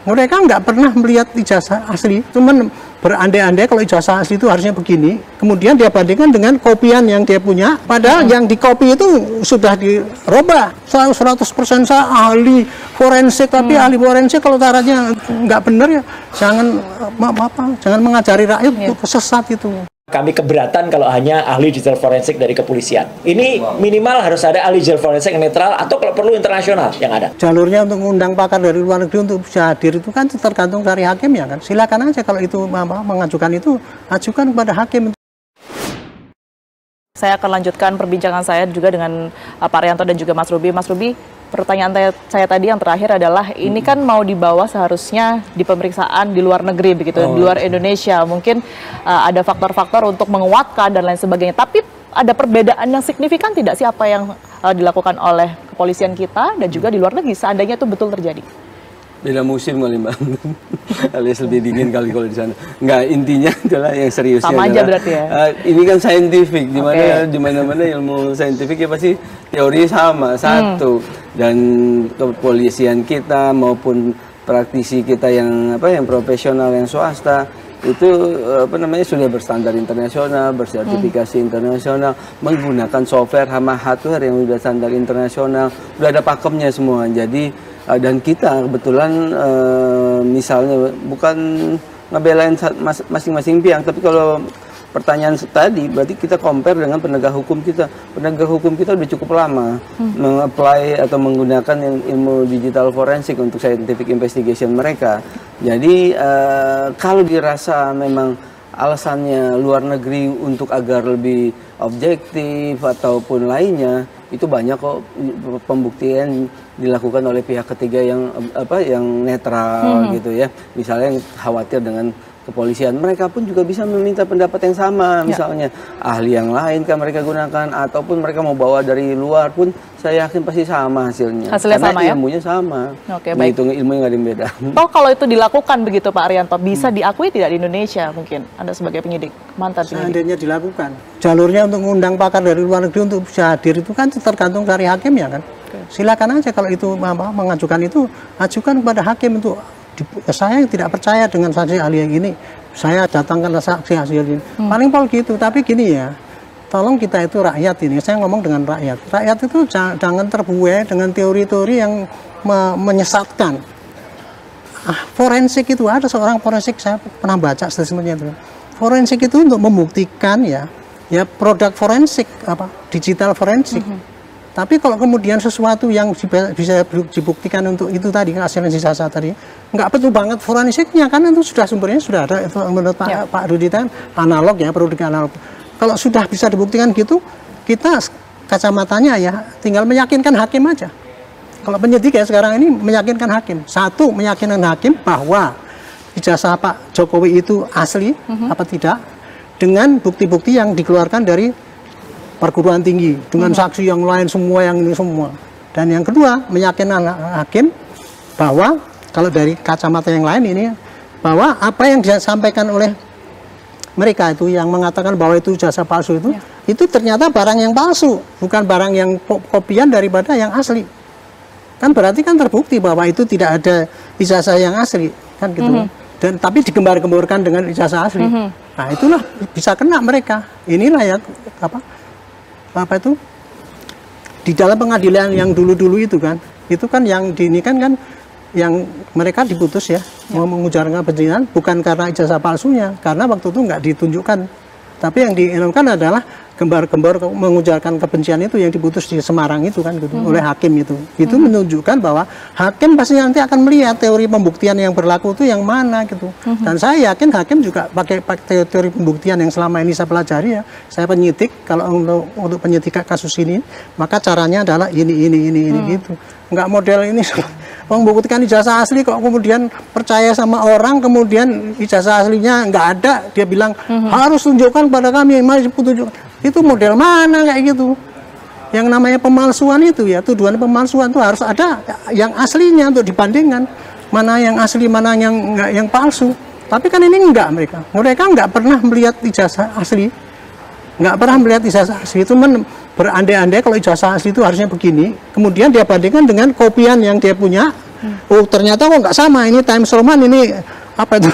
Mereka nggak pernah melihat ijazah asli, cuman berandai-andai kalau ijazah asli itu harusnya begini. Kemudian dia bandingkan dengan kopian yang dia punya, padahal yang dikopi itu sudah dirubah. 100% saya ahli forensik, tapi ahli forensik kalau caranya nggak benar ya jangan mengajari rakyat sesat itu. Kami keberatan kalau hanya ahli digital forensik dari kepolisian. Ini minimal harus ada ahli digital forensik yang netral atau kalau perlu internasional yang ada. Jalurnya untuk mengundang pakar dari luar negeri untuk bisa hadir itu kan tergantung dari hakim ya kan. Silakan aja kalau itu mengajukan itu, ajukan kepada hakim. Saya akan lanjutkan perbincangan saya juga dengan Pak Rianto dan juga Mas Ruby. Mas Ruby, pertanyaan saya tadi yang terakhir adalah ini kan mau dibawa seharusnya di pemeriksaan di luar negeri begitu, di luar Indonesia. Mungkin ada faktor-faktor untuk menguatkan dan lain sebagainya. Tapi ada perbedaan yang signifikan tidak sih apa yang dilakukan oleh kepolisian kita dan juga di luar negeri seandainya itu betul terjadi? Beda musim kali Mbak, alias lebih dingin kali kalau di sana. Enggak, intinya adalah yang seriusnya sama aja berarti ya. Ini kan saintifik, di mana-mana ilmu saintifik ya pasti teori sama satu. Dan kepolisian kita maupun praktisi kita yang profesional yang swasta itu sudah berstandar internasional, bersertifikasi internasional, menggunakan software sama hardware yang sudah standar internasional, sudah ada pakemnya semua. Jadi dan kita kebetulan misalnya bukan ngebelain masing-masing pihak, tapi kalau pertanyaan tadi berarti kita compare dengan penegak hukum kita. Penegak hukum kita udah cukup lama mengapply atau menggunakan ilmu digital forensik untuk scientific investigation mereka. Jadi kalau dirasa memang alasannya luar negeri untuk agar lebih objektif ataupun lainnya, itu banyak kok pembuktian dilakukan oleh pihak ketiga yang netral gitu ya. Misalnya yang khawatir dengan kepolisian, mereka pun juga bisa meminta pendapat yang sama, misalnya ahli yang lain kan mereka gunakan, ataupun mereka mau bawa dari luar pun saya yakin pasti sama hasilnya. Hasilnya karena sama ya? ilmunya sama. Oke, baik. Menghitung ilmu yang nggak ada yang beda. Toh kalau itu dilakukan begitu Pak Rianto, bisa diakui tidak di Indonesia mungkin? Anda sebagai penyidik, mantan penyidik. Seandainya dilakukan. Jalurnya untuk mengundang pakar dari luar negeri untuk bisa hadir itu kan tergantung dari hakim ya kan. Silakan aja kalau itu mengajukan itu, ajukan kepada hakim untuk saya tidak percaya dengan saksi ahli yang ini, saya datangkan saksi ahli ini. Paling pol gitu, tapi gini ya, tolong kita itu rakyat ini, saya ngomong dengan rakyat. Rakyat itu jangan terbuai dengan teori-teori yang menyesatkan. Forensik itu ada seorang forensik, saya pernah baca statementnya itu. Forensik itu untuk membuktikan ya produk forensik digital forensik. Tapi kalau kemudian sesuatu yang bisa dibuktikan untuk itu tadi, hasil ijazah tadi, nggak betul banget forensiknya, kan itu sudah sumbernya sudah ada, itu menurut Pak Rudi kan analog ya, produk analog. Kalau sudah bisa dibuktikan gitu, kita kacamatanya ya tinggal meyakinkan hakim aja. Kalau penyidik ya sekarang ini meyakinkan hakim. Satu, meyakinkan hakim bahwa ijazah Pak Jokowi itu asli apa tidak, dengan bukti-bukti yang dikeluarkan dari perguruan tinggi dengan saksi yang lain semua yang ini semua. Dan yang kedua, meyakinkan hakim bahwa kalau dari kacamata yang lain ini bahwa apa yang disampaikan oleh mereka itu yang mengatakan bahwa itu jasa palsu itu ternyata barang yang palsu, bukan barang yang kopian daripada yang asli. Kan berarti kan terbukti bahwa itu tidak ada ijazah yang asli kan gitu. Dan tapi digembar-gemborkan dengan ijazah asli. Nah, itulah bisa kena mereka. Inilah ya apa itu di dalam pengadilan yang dulu-dulu itu kan yang diinikan kan yang mereka diputus ya mau mengujarkan kebencian bukan karena ijazah palsunya, karena waktu itu nggak ditunjukkan, tapi yang diinginkan adalah gembar-gembor mengujarkan kebencian itu yang diputus di Semarang itu kan gitu oleh hakim itu menunjukkan bahwa hakim pasti nanti akan melihat teori pembuktian yang berlaku itu yang mana gitu. Dan saya yakin hakim juga pakai teori pembuktian yang selama ini saya pelajari ya, saya penyidik, kalau untuk penyidik kasus ini maka caranya adalah ini gitu, nggak model ini membuktikan ijazah asli kok kemudian percaya sama orang, kemudian ijazah aslinya nggak ada, dia bilang harus tunjukkan pada kami, mari tunjukkan. Itu model mana kayak gitu? Yang namanya pemalsuan itu ya, tuduhan pemalsuan itu harus ada yang aslinya untuk dibandingkan mana yang asli, mana yang palsu. Tapi kan ini enggak, mereka nggak pernah melihat ijazah asli, itu berandai-andai kalau ijazah asli itu harusnya begini, kemudian dia bandingkan dengan kopian yang dia punya, Oh ternyata kok nggak sama, ini Times Roman, ini apa itu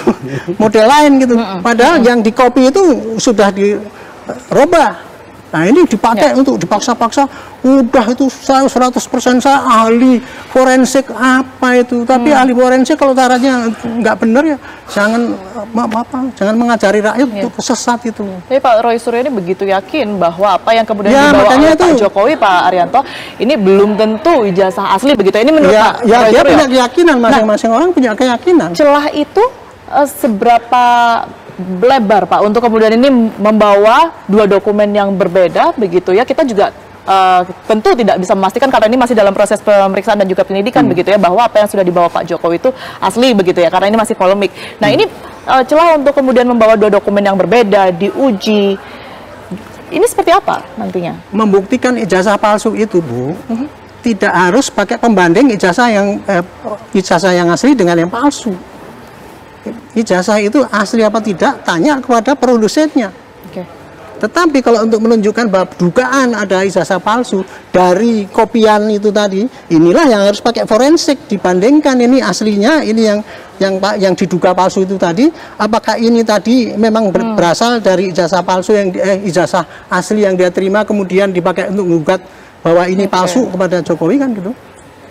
model lain gitu. Padahal yang di copy itu sudah dirubah. Nah ini dipakai untuk dipaksa-paksa, udah itu saya 100% saya ahli forensik apa itu, tapi ahli forensik kalau caranya nggak benar ya jangan mengajari rakyat untuk sesat itu. Tapi Pak Roy Suryo ini begitu yakin bahwa apa yang kemudian Ya, dibawa makanya oleh itu. Pak Jokowi, Pak Arianto, ini belum tentu ijazah asli begitu. Ini menurut Ya, Pak ya Roy dia Suryo. punya keyakinan, masing-masing orang punya keyakinan. Celah itu seberapa lebar Pak untuk kemudian ini membawa dua dokumen yang berbeda begitu ya, kita juga tentu tidak bisa memastikan karena ini masih dalam proses pemeriksaan dan juga penyidikan begitu ya, bahwa apa yang sudah dibawa Pak Jokowi itu asli begitu ya, karena ini masih polemik. Nah ini celah untuk kemudian membawa dua dokumen yang berbeda diuji, ini seperti apa nantinya? Membuktikan ijazah palsu itu, Bu, tidak harus pakai pembanding ijazah yang asli dengan yang palsu. Ijazah itu asli apa tidak, tanya kepada produsennya. Oke. Tetapi kalau untuk menunjukkan bahwa dugaan ada ijazah palsu dari kopian itu tadi, inilah yang harus pakai forensik, dibandingkan ini aslinya, ini yang diduga palsu itu tadi, apakah ini tadi memang berasal dari ijazah palsu yang ijazah asli yang dia terima kemudian dipakai untuk menggugat bahwa ini palsu kepada Jokowi kan gitu.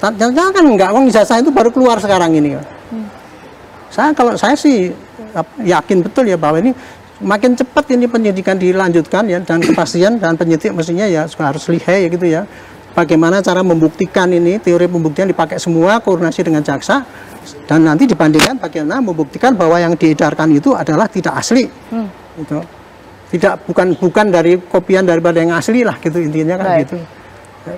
Jangan kan enggak, wong ijazah itu baru keluar sekarang ini. Kalau saya sih yakin betul ya bahwa ini makin cepat ini penyidikan dilanjutkan ya, dan kepastian dan penyidik mestinya ya harus lihai ya gitu ya. Bagaimana cara membuktikan ini, teori pembuktian dipakai semua, koordinasi dengan jaksa, dan nanti dibandingkan bagaimana membuktikan bahwa yang diedarkan itu adalah tidak asli. Gitu. Bukan dari kopian daripada yang asli lah gitu, intinya kan gitu.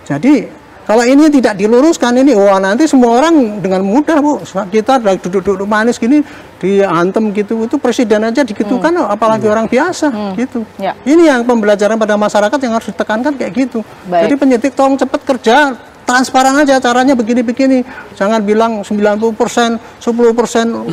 Jadi kalau ini tidak diluruskan ini, wah nanti semua orang dengan mudah, Bu. Kita duduk-duduk manis gini diantem gitu, itu presiden aja digitukan, apalagi orang biasa gitu. Ya. Ini yang pembelajaran pada masyarakat yang harus ditekankan kayak gitu. Baik. Jadi penyidik tolong cepet kerja, transparan aja caranya begini-begini. Jangan bilang 90%, 10%.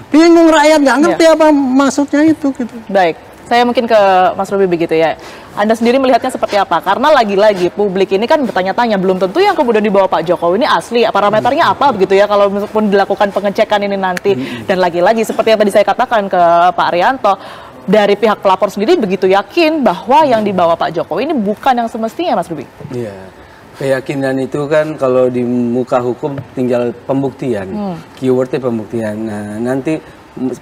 Bingung rakyat, nggak ngerti apa maksudnya itu gitu. Baik. Saya mungkin ke Mas Ruby begitu ya. Anda sendiri melihatnya seperti apa? Karena lagi-lagi publik ini kan bertanya-tanya, belum tentu yang kemudian dibawa Pak Jokowi ini asli. Parameternya apa begitu ya kalau pun dilakukan pengecekan ini nanti. Dan lagi-lagi seperti yang tadi saya katakan ke Pak Arianto, dari pihak pelapor sendiri begitu yakin bahwa yang dibawa Pak Jokowi ini bukan yang semestinya, Mas Ruby. Iya. Keyakinan itu kan kalau di muka hukum tinggal pembuktian. Keywordnya pembuktian. Nah, nanti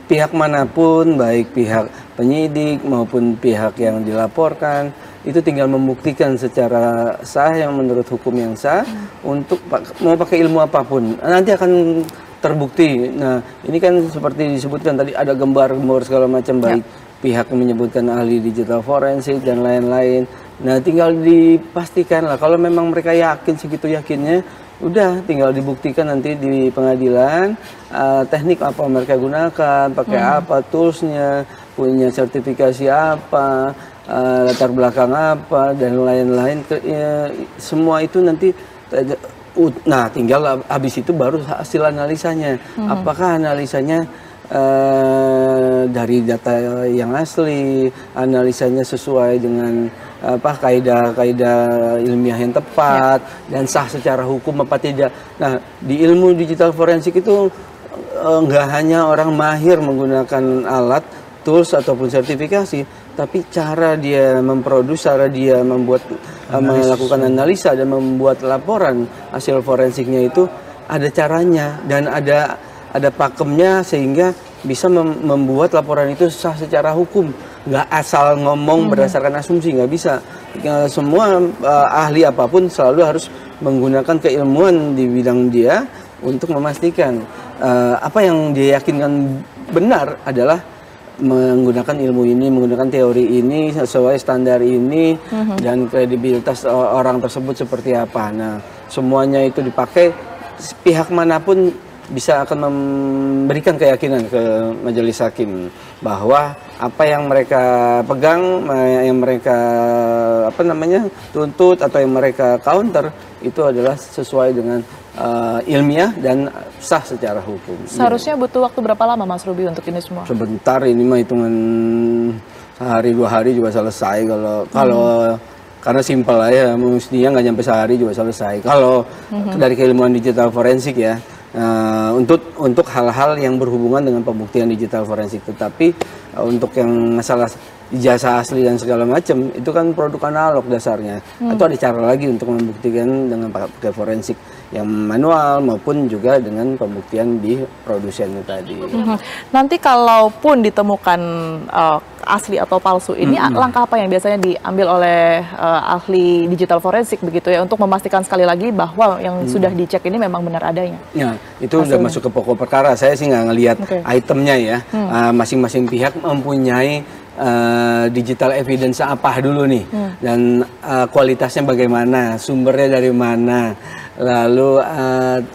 pihak manapun, baik pihak penyidik maupun pihak yang dilaporkan, itu tinggal membuktikan secara sah yang menurut hukum yang sah untuk mau pakai ilmu apapun, nanti akan terbukti. Nah, ini kan seperti disebutkan tadi ada gambar-gambar segala macam, baik pihak yang menyebutkan ahli digital forensik dan lain-lain. Nah, tinggal dipastikan lah kalau memang mereka yakin segitu yakinnya, udah tinggal dibuktikan nanti di pengadilan teknik apa mereka gunakan, pakai apa toolsnya, punya sertifikasi apa, latar belakang apa dan lain-lain. Semua itu nanti, nah tinggal habis itu baru hasil analisanya. Apakah analisanya dari data yang asli, analisanya sesuai dengan kaidah-kaidah ilmiah yang tepat dan sah secara hukum apa tidak. Nah, di ilmu digital forensik itu nggak hanya orang mahir menggunakan alat, tools ataupun sertifikasi, tapi cara dia memproduksi, cara dia membuat melakukan analisa dan membuat laporan hasil forensiknya itu ada caranya dan ada pakemnya sehingga bisa membuat laporan itu sah secara hukum. Nggak asal ngomong berdasarkan asumsi, nggak bisa. Semua ahli apapun selalu harus menggunakan keilmuan di bidang dia untuk memastikan apa yang dia yakinkan benar adalah menggunakan ilmu ini, menggunakan teori ini sesuai standar ini dan kredibilitas orang tersebut seperti apa. Nah, semuanya itu dipakai, pihak manapun bisa akan memberikan keyakinan ke majelis hakim bahwa apa yang mereka pegang, yang mereka tuntut atau yang mereka counter itu adalah sesuai dengan ilmiah dan sah secara hukum. Seharusnya butuh waktu berapa lama, Mas Ruby, untuk ini semua? Sebentar, ini mah hitungan sehari 2 hari juga selesai kalau karena simpel aja, mestinya nggak nyampe sehari juga selesai. Kalau dari keilmuan digital forensik ya, untuk hal-hal yang berhubungan dengan pembuktian digital forensik. Tetapi untuk yang masalah ijazah asli dan segala macam itu kan produk analog dasarnya. Atau ada cara lagi untuk membuktikan dengan pakai forensik yang manual maupun juga dengan pembuktian di produsennya tadi. Nanti kalaupun ditemukan asli atau palsu, ini langkah apa yang biasanya diambil oleh ahli digital forensik begitu ya untuk memastikan sekali lagi bahwa yang sudah dicek ini memang benar adanya? Ya, itu udah masuk ke pokok perkara. Saya sih nggak ngelihat itemnya ya. Masing-masing pihak mempunyai digital evidence apa dulu nih, dan kualitasnya bagaimana, sumbernya dari mana, lalu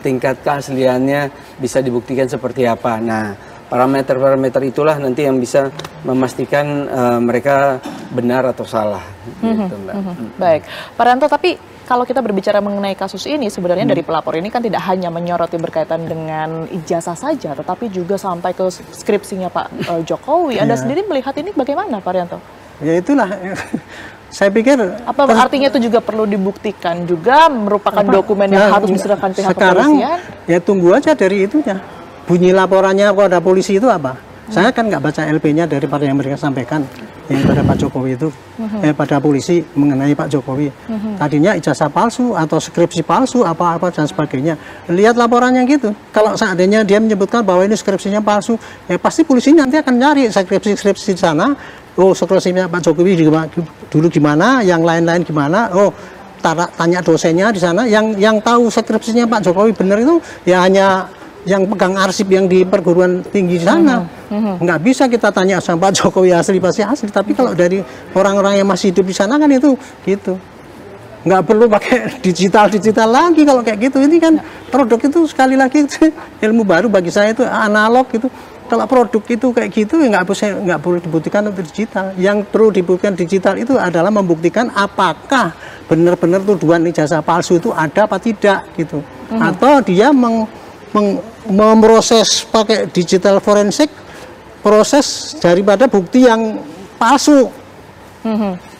tingkat keasliannya bisa dibuktikan seperti apa. Nah, parameter-parameter itulah nanti yang bisa memastikan mereka benar atau salah. Gitu, Mbak. Baik, Pak Rianto, tapi kalau kita berbicara mengenai kasus ini, sebenarnya dari pelapor ini kan tidak hanya menyoroti berkaitan dengan ijazah saja, tetapi juga sampai ke skripsinya Pak Jokowi. Anda sendiri melihat ini bagaimana, Pak Rianto? Ya itulah, saya pikir... Apa artinya itu juga perlu dibuktikan, juga merupakan dokumen yang harus diserahkan pihak sekarang, kepolisian? Ya tunggu aja dari itunya. Bunyi laporannya kepada polisi itu apa? Saya kan nggak baca LP-nya daripada yang mereka sampaikan yang pada Pak Jokowi itu, pada polisi mengenai Pak Jokowi. Tadinya ijazah palsu atau skripsi palsu apa-apa dan sebagainya. Lihat laporannya gitu. Kalau seandainya dia menyebutkan bahwa ini skripsinya palsu, ya pasti polisi nanti akan nyari skripsi di sana. Oh, skripsinya Pak Jokowi dulu gimana, yang lain-lain gimana. Oh, tanya dosennya di sana. Yang tahu skripsinya Pak Jokowi benar itu ya hanya yang pegang arsip yang di perguruan tinggi di sana. Nggak bisa kita tanya sama Pak Jokowi asli pasti asli, tapi kalau dari orang-orang yang masih hidup di sana kan itu gitu. Nggak perlu pakai digital lagi kalau kayak gitu. Ini kan produk itu sekali lagi ilmu baru bagi saya, itu analog gitu. Kalau produk itu kayak gitu ya nggak perlu dibuktikan untuk digital. Yang perlu dibuktikan digital itu adalah membuktikan apakah benar-benar tuduhan ijazah palsu itu ada apa tidak gitu. Atau dia memproses pakai digital forensik, proses daripada bukti yang palsu,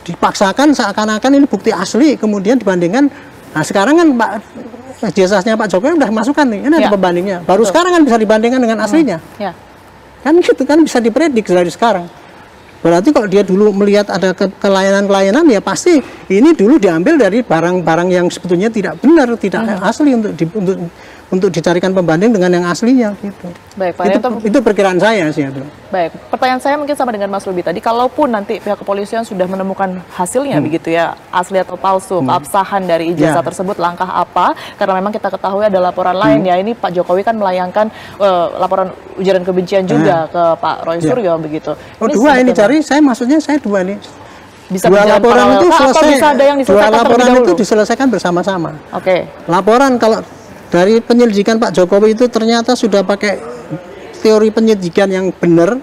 dipaksakan seakan-akan ini bukti asli, kemudian dibandingkan. Nah sekarang kan ijazahnya Pak Jokowi udah masukkan nih, ini ada pembandingnya, baru sekarang kan bisa dibandingkan dengan aslinya, kan gitu kan bisa dipredik dari sekarang. Berarti kalau dia dulu melihat ada kelainan-kelainan, ya pasti ini dulu diambil dari barang-barang yang sebetulnya tidak benar, tidak asli untuk dicarikan pembanding dengan yang aslinya gitu. Baik, Pak itu perkiraan saya sih itu. Baik, pertanyaan saya mungkin sama dengan Mas Ruby tadi, kalaupun nanti pihak kepolisian sudah menemukan hasilnya begitu ya, asli atau palsu, keabsahan dari ijazah tersebut, langkah apa? Karena memang kita ketahui ada laporan lain ya, ini Pak Jokowi kan melayangkan laporan ujaran kebencian juga ke Pak Roy Suryo begitu. Oh, dua ini cari, maksudnya saya dua nih. Bisa dua laporan itu selesai, bisa ada yang dua laporan itu diselesaikan bersama-sama. Oke. Laporan kalau dari penyelidikan Pak Jokowi itu ternyata sudah pakai teori penyidikan yang benar,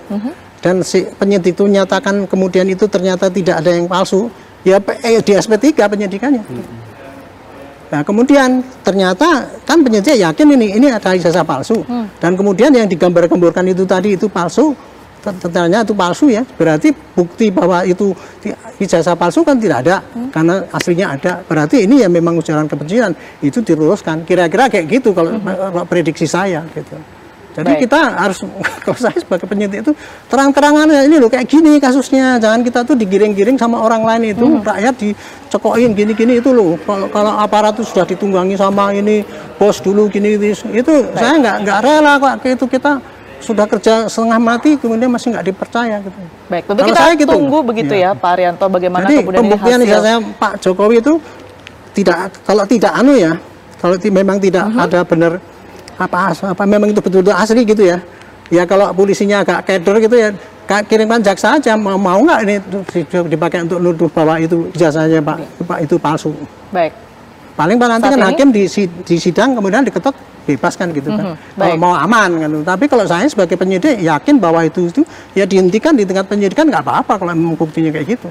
dan si penyidik itu nyatakan kemudian itu ternyata tidak ada yang palsu, ya di SP3 penyidikannya. Nah kemudian ternyata kan penyidik yakin ini ada ijazah palsu, dan kemudian yang digambar-gemborkan itu tadi itu palsu, ternyata itu palsu ya, berarti bukti bahwa itu ijazah palsu kan tidak ada, karena aslinya ada. Berarti ini ya memang ujaran kebencian, itu diluruskan. Kira-kira kayak gitu kalau prediksi saya gitu. Jadi kita harus, kalau saya sebagai penyidik itu terang-terangan, ini loh kayak gini kasusnya, jangan kita tuh digiring-giring sama orang lain itu, rakyat dicekokin gini-gini itu loh. Kalau aparat itu sudah ditunggangi sama ini bos dulu gini itu saya nggak rela kok itu, kita sudah kerja setengah mati kemudian masih nggak dipercaya gitu. Baik, tentu kita gitu, tunggu begitu ya Pak Rianto, bagaimana jadi, kemudian pembuktian hasil. Saya Pak Jokowi itu tidak, kalau tidak kalau memang tidak ada benar apa memang itu betul-betul asli gitu ya. Ya kalau polisinya agak keder gitu ya, kirimkan jaksa aja, mau nggak ini dipakai untuk nuduh bahwa itu ijazahnya Pak itu palsu. Baik. Paling nanti kan hakim di sidang kemudian diketok bebaskan gitu kan. Kalau mau aman kan. Tapi kalau saya sebagai penyidik yakin bahwa itu ya dihentikan di tingkat penyidikan, nggak apa-apa kalau memang buktinya kayak gitu.